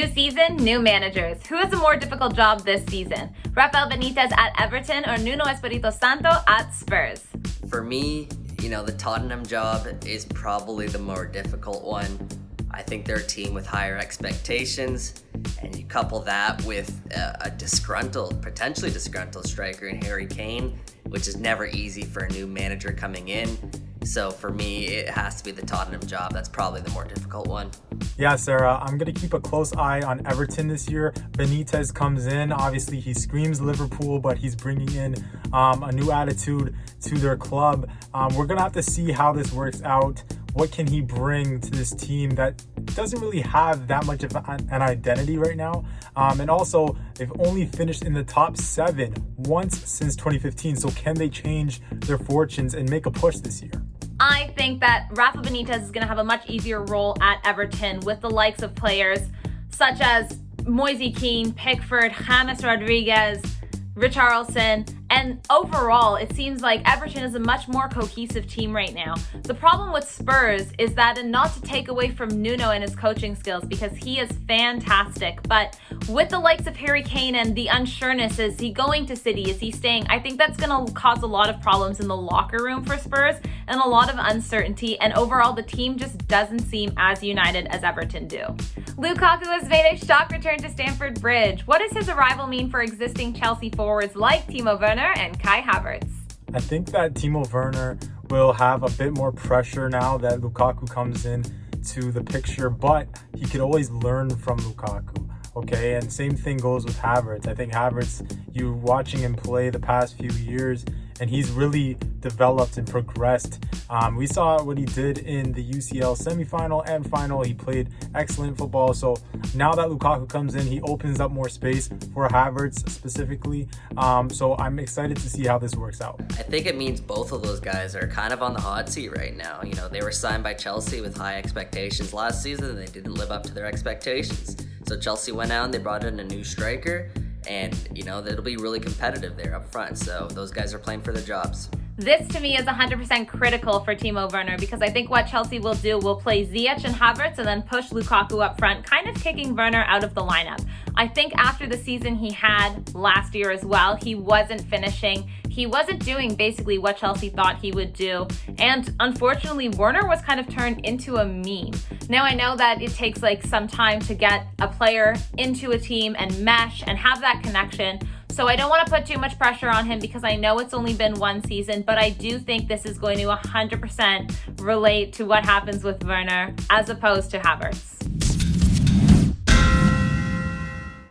New season, new managers. Who has a more difficult job this season? Rafael Benitez at Everton or Nuno Espirito Santo at Spurs? For me, the Tottenham job is probably the more difficult one. I think they're a team with higher expectations, and you couple that with a potentially disgruntled striker in Harry Kane, which is never easy for a new manager coming in. So for me, it has to be the Tottenham job. That's probably the more difficult one. Yeah, Sarah, I'm going to keep a close eye on Everton this year. Benitez comes in. Obviously, he screams Liverpool, but he's bringing in a new attitude to their club. We're going to have to see how this works out. What can he bring to this team that doesn't really have that much of an identity right now? And also, they've only finished in the top 7 once since 2015. So can they change their fortunes and make a push this year? I think that Rafa Benitez is going to have a much easier role at Everton with the likes of players such as Moise Kean, Pickford, James Rodriguez, Richarlison, and overall, it seems like Everton is a much more cohesive team right now. The problem with Spurs is that, and not to take away from Nuno and his coaching skills because he is fantastic, but with the likes of Harry Kane and the unsureness, is he going to City? Is he staying? I think that's going to cause a lot of problems in the locker room for Spurs and a lot of uncertainty, and overall, the team just doesn't seem as united as Everton do. Lukaku has made a shock return to Stamford Bridge. What does his arrival mean for existing Chelsea forwards like Timo Werner and Kai Havertz? I think that Timo Werner will have a bit more pressure now that Lukaku comes in to the picture, but he could always learn from Lukaku. Okay, and same thing goes with Havertz. I think Havertz, you watching him play the past few years, and he's really developed and progressed. We saw what he did in the UCL semifinal and final. He played excellent football. So now that Lukaku comes in, he opens up more space for Havertz specifically. So I'm excited to see how this works out. I think it means both of those guys are kind of on the hot seat right now. They were signed by Chelsea with high expectations last season, and they didn't live up to their expectations. So Chelsea went out and they brought in a new striker, and it'll be really competitive there up front. So those guys are playing for their jobs. This to me is 100% critical for Timo Werner because I think what Chelsea will do will play Ziyech and Havertz and then push Lukaku up front, kind of kicking Werner out of the lineup. I think after the season he had last year as well, he wasn't finishing. He wasn't doing basically what Chelsea thought he would do. And unfortunately, Werner was kind of turned into a meme. Now I know that it takes some time to get a player into a team and mesh and have that connection. So I don't want to put too much pressure on him because I know it's only been one season, but I do think this is going to 100% relate to what happens with Werner as opposed to Havertz.